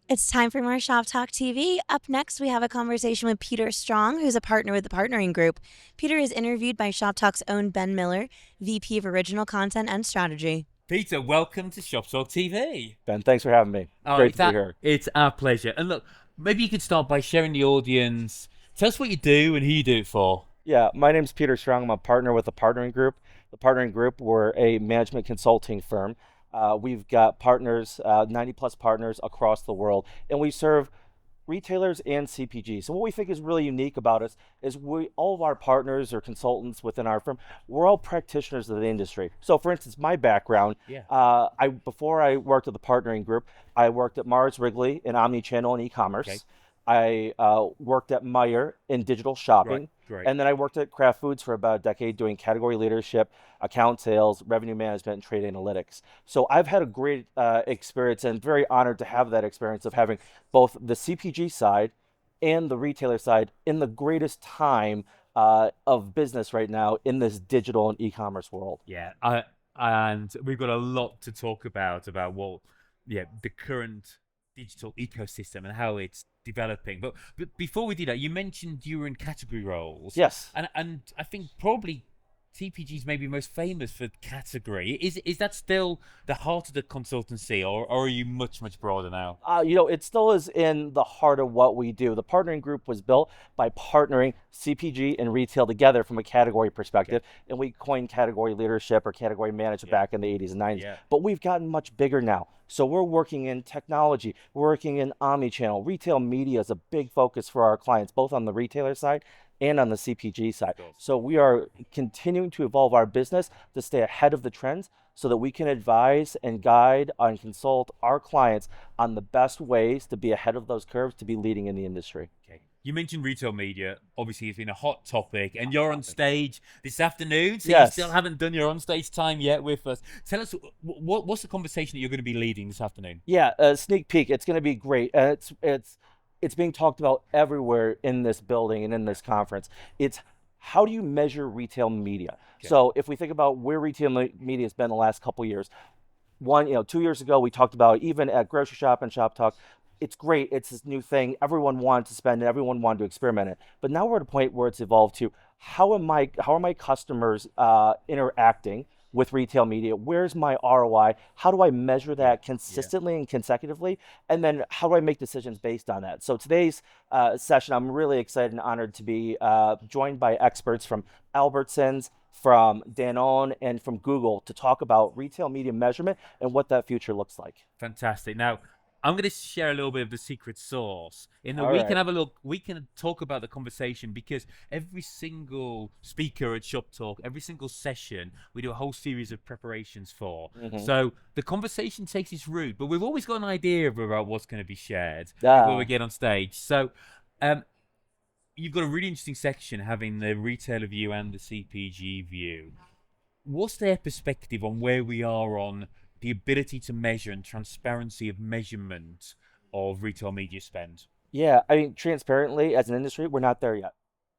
It's time for more Shop Talk TV. Up next, we have a conversation with Peter Strong, who's a partner with the Partnering Group. Peter is interviewed by Shop Talk's own Ben Miller, VP of Original Content and Strategy. Peter, welcome to Shoptalk TV. Ben, thanks for having me. Oh, Great it's to be that here. it's our pleasure. And look, maybe you could start by sharing the audience. Tell us what you do and who you do it for. Yeah, my name's Peter Strong. I'm a partner with the Partnering Group. The Partnering Group, we're a management consulting firm. We've got partners, 90 plus partners across the world, and we serve retailers and CPGs. So what we think is really unique about us is all of our partners or consultants within our firm, we're all practitioners of the industry. So for instance, my background, Yeah. I before I worked at the Partnering Group, I worked at Mars Wrigley in omnichannel and Okay. e-commerce. I worked at Meyer in digital Right. shopping. Great. And then I worked at Kraft Foods for about a decade doing category leadership, account sales, revenue management, and trade analytics. So I've had a great experience and very honored to have that experience of having both the CPG side and the retailer side in the greatest time of business right now in this digital and e-commerce world. Yeah. And we've got a lot to talk about the current digital ecosystem and how it's developing. But before we do that, you mentioned you were in category roles. Yes. And I think probably TPG's maybe most famous for category. Is that still the heart of the consultancy, or are you much broader now? It still is in the heart of what we do. The partnering group was built by partnering CPG and retail together from a category perspective, and we coined category leadership or category management Yeah. back in the 80s and 90s. Yeah. But we've gotten much bigger now. So we're working in technology, we're working in omni-channel. Retail media is a big focus for our clients, both on the retailer side and on the CPG side. Of course. So we are continuing to evolve our business to stay ahead of the trends so that we can advise and guide and consult our clients on the best ways to be ahead of those curves, to be leading in the industry. Okay. You mentioned retail media. Obviously, it's been a hot topic, and you're on stage this afternoon, so you still Yes. haven't done your on-stage time yet with us. Tell us what's the conversation that you're going to be leading this afternoon? Yeah, a sneak peek. It's going to be great. It's being talked about everywhere in this building and in this conference. It's how do you measure retail media? Okay. So if we think about where media has been the last couple of years, 2 years ago we talked about even at grocery shop and shop talk. It's great. It's this new thing. Everyone wanted to spend it. Everyone wanted to experiment it. But now we're at a point where it's evolved to how are my customers interacting with retail media? Where's my ROI? How do I measure Yeah. that Yeah. consistently and consecutively? And then how do I make decisions based on that? So today's session, I'm really excited and honored to be joined by experts from Albertsons, from Danone, and from Google to talk about retail media measurement and what that future looks like. Fantastic. Now, I'm going to share a little bit of the secret sauce. In that All we can right. have a look, we can talk about the conversation because every single speaker at Shop Talk, every single session, we do a whole series of preparations for. Hmm. So the conversation takes its route, but we've always got an idea about what's going to be shared before we Yeah. get on stage. So, um, you've got a really interesting section having the retailer view and the CPG view. What's their perspective on where we are on the ability to measure and transparency of measurement of retail media spend? Yeah. I mean, transparently, as an industry, we're not there yet.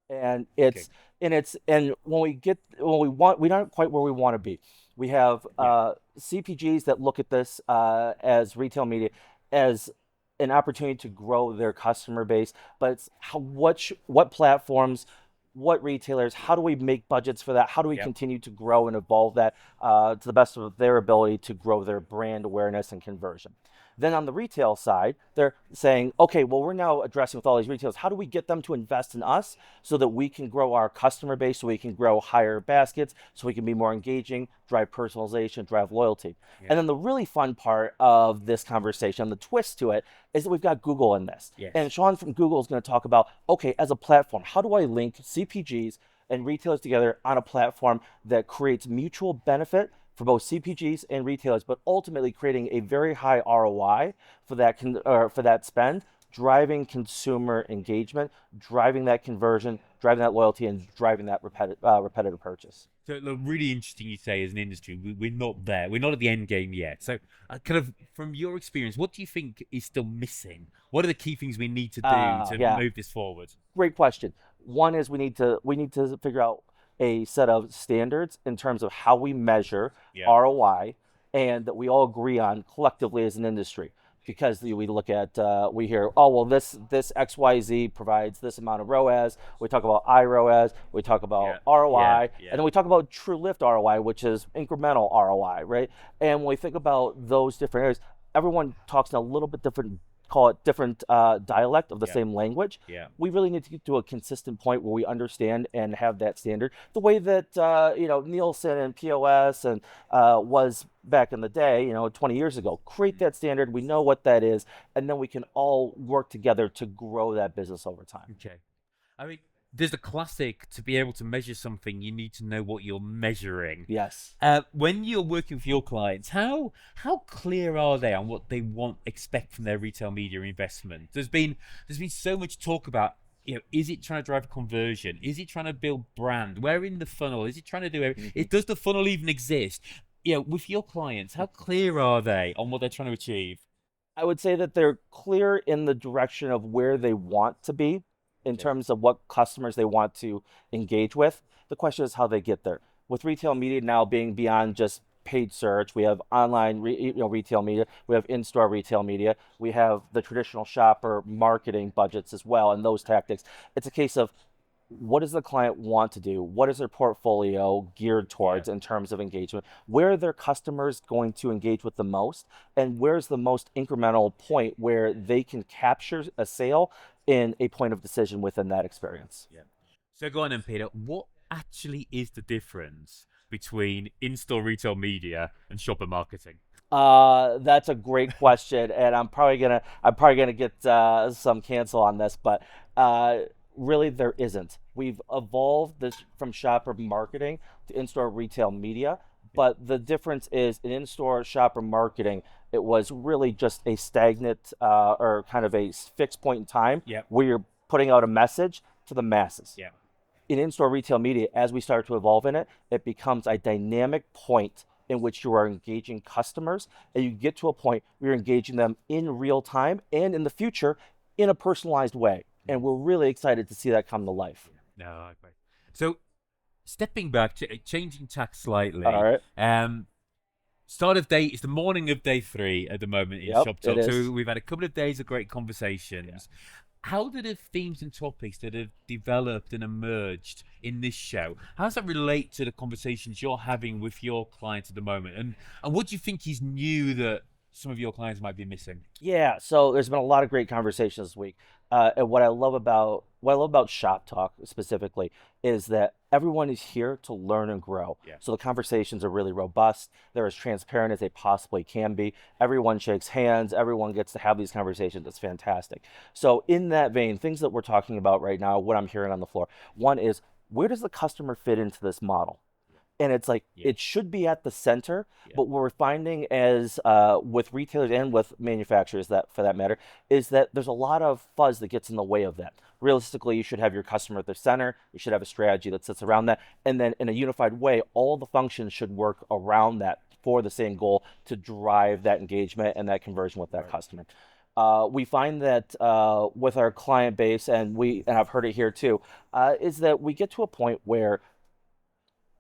And Okay. and when we want, we're not quite where we want to be. We have Yeah. CPGs that look at this as retail media as an opportunity to grow their customer base, but it's what platforms, what retailers, how do we make budgets for that? How do we Yep. continue to grow and evolve that to the best of their ability to grow their brand awareness and conversion? Then on the retail side, they're saying, okay, well, we're now addressing with all these retailers. How do we get them to invest in us so that we can grow our customer base, so we can grow higher baskets, so we can be more engaging, drive personalization, drive loyalty? Yeah. And then the really fun part of this conversation, the twist to it, is that we've got Google in this. Yes. And Sean from Google is going to talk about, okay, as a platform, how do I link CPGs and retailers together on a platform that creates mutual benefit for both CPGs and retailers, but ultimately creating a very high ROI for for that spend, driving consumer engagement, driving that conversion, driving that loyalty, and driving that repetitive purchase. So look, really interesting you say as an industry, we're not there. We're not at the end game yet. So kind of from your experience, what do you think is still missing? What are the key things we need to do to Yeah, move this forward? great question. One is we need to figure out a set of standards in terms of how we measure Yeah. ROI and that we all agree on collectively as an industry. because we look at we hear, oh well, this XYZ provides this amount of ROAS. We talk about iROAS, we talk Yeah. about Yeah. ROI, Yeah. and then we talk about true lift ROI, which is incremental ROI, right? And when we think about those different areas, everyone talks in a little bit different, call it different dialect of the Yeah. same language. Yeah. We really need to get to a consistent point where we understand and have that standard, the way that Nielsen and POS and was back in the day, 20 years ago. Create that standard. We know what that is, and then we can all work together to grow that business over time. Okay. I mean, there's a classic, to be able to measure something, you need to know what you're measuring. Yes. When you're working with your clients, how clear are they on what they expect from their retail media investment? There's been so much talk about, is it trying to drive conversion? Is it trying to build brand? Where in the funnel? Is it trying to do it? Does the funnel even exist? With your clients, how clear are they on what they're trying to achieve? I would say that they're clear in the direction of where they want to be in Okay. terms of what customers they want to engage with. The question is how they get there. With retail media now being beyond just paid search, we have online retail media, we have in-store retail media, we have the traditional shopper marketing budgets as well, and those tactics. It's a case of, what does the client want to do? What is their portfolio geared Yeah. towards in terms of engagement? Where are their customers going to engage with the most? And where's the most incremental point where they can capture a sale in a point of decision within that experience? Yeah. So go on then, Peter. What actually is the difference between in-store retail media and shopper marketing? That's a great question, and I'm probably gonna get some cancel on this, but uh, really there isn't. We've evolved this from shopper marketing to in-store retail media, but the difference is in in-store shopper marketing, it was really just a stagnant or kind of a fixed point in time Yep. where you're putting out a message to the masses. Yeah. In in-store retail media, as we start to evolve in it, it becomes a dynamic point in which you are engaging customers, and you get to a point where you're engaging them in real time and in the future in a personalized way. And we're really excited to see that come to life. No, I agree. So stepping back, changing tack All slightly. right. Start of day it's the morning of day 3 at the moment in Yep, Shop it Talk. is. So we've had a couple of days of great conversations. How do the themes and topics that have developed and emerged in this show, how does that relate to the conversations you're having with your clients at the moment? And what do you think is new that some of your clients might be missing? Yeah, so there's been a lot of great conversations this week, and what I love about Shop Talk specifically is that everyone is here to learn and grow. Yeah. So the conversations are really robust. They're as transparent as they possibly can be. Everyone shakes hands. Everyone gets to have these conversations. It's fantastic. So in that vein, things that we're talking about right now, what I'm hearing on the floor, one is, where does the customer fit into this model? And it's like, Yeah. it should be at the center, Yeah. but what we're finding as with retailers and with manufacturers, that for that matter, is that there's a lot of fuzz that gets in the way of that. Realistically, you should have your customer at the center. You should have a strategy that sits around that, and then in a unified way, all the functions should work around that for the same goal to drive that engagement and that conversion with that Right. customer. We find that with our client base, and I've heard it here too, is that we get to a point where,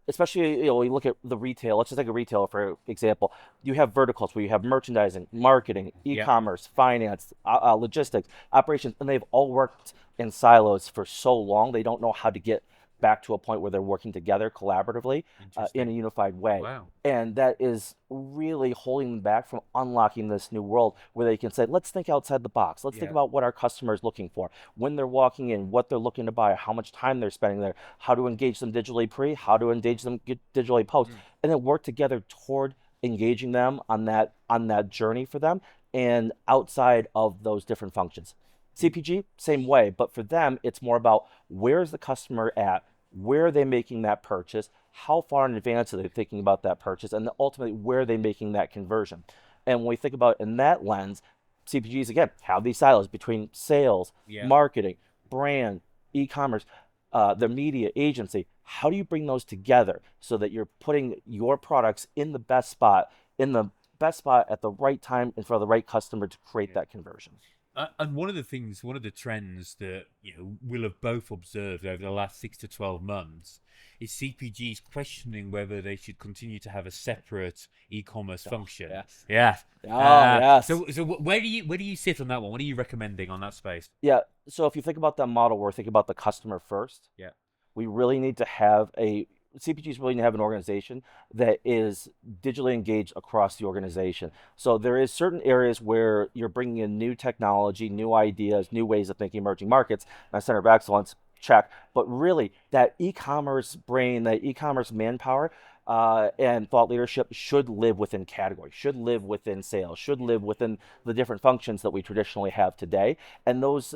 especially, you look at the retail. Let's just take a retailer for example. You have verticals where you have merchandising, marketing, Yeah. e-commerce, finance, logistics, operations, and they've all worked in silos for so long they don't know how to get back to a point where they're working together collaboratively in a Interesting. unified way. Wow. And that is really holding them back from unlocking this new world where they can say, let's think outside the box. Let's think Yeah. about what our customer is looking for, when they're walking in, what they're looking to buy, how much time they're spending there, how to engage them digitally how to engage them digitally post, and then work together toward engaging them on that journey for them and outside of those different functions. CPG, same way, but for them, it's more about, where's the customer at? Where are they making that purchase? How far in advance are they thinking about that purchase? And then ultimately, where are they making that conversion? And when we think about it in that lens, CPGs, again, have these silos between sales, Yeah. marketing, brand, e-commerce, the media agency. How do you bring those together so that you're putting your products in the best spot at the right time and for the right customer to create that conversion? And one of the trends that we'll have both observed over the last 6 to 12 months is CPGs questioning whether they should continue to have a separate e-commerce function. Yes. Yeah. Oh, yes. So where do you sit on that one? What are you recommending on that space? Yeah. So if you think about that model, we're thinking about the customer first. Yeah. We really need to have CPGs really need to have an organization that is digitally engaged across the organization. So there is certain areas where you're bringing in new technology, new ideas, new ways of thinking, emerging markets, and a center of excellence, check. But really, that e-commerce brain, that e-commerce manpower, and thought leadership should live within category, should live within sales, should live within the different functions that we traditionally have today. And those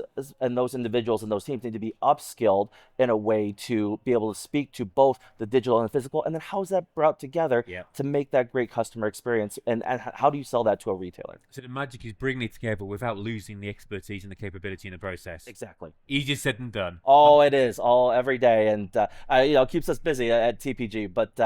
individuals and those teams need to be upskilled in a way to be able to speak to both the digital and the physical. And then how's that brought together Yeah. to make that great customer experience? And how do you sell that to a retailer? So the magic is bringing it together without losing the expertise and the capability in the process. Exactly. Easier said than done. Oh, it is all every day, and keeps us busy at TPG. But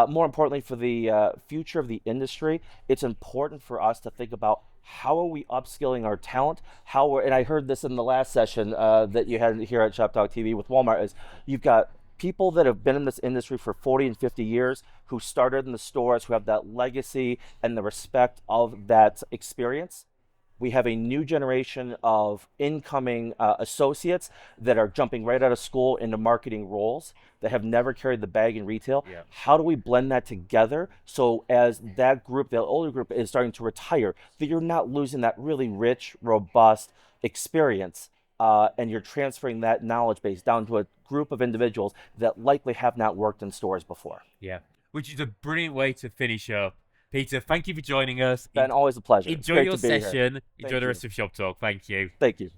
more importantly, for the future of the industry, it's important for us to think about how are we upskilling our talent. And I heard this in the last session that you had here at Shoptalk TV with Walmart. Is you've got people that have been in this industry for 40 and 50 years who started in the stores, who have that legacy and the respect of that experience. We have a new generation of incoming associates that are jumping right out of school into marketing roles that have never carried the bag in retail. Yeah. How do we blend that together so as that group, the older group, is starting to retire, that you're not losing that really rich, robust experience, and you're transferring that knowledge base down to a group of individuals that likely have not worked in stores before. Yeah. Which is a brilliant way to finish up. Peter, thank you for joining us. Ben, always a pleasure. Enjoy Great your to be here. session. Enjoy Thank the rest you. of Shop Talk. Thank you. Thank you.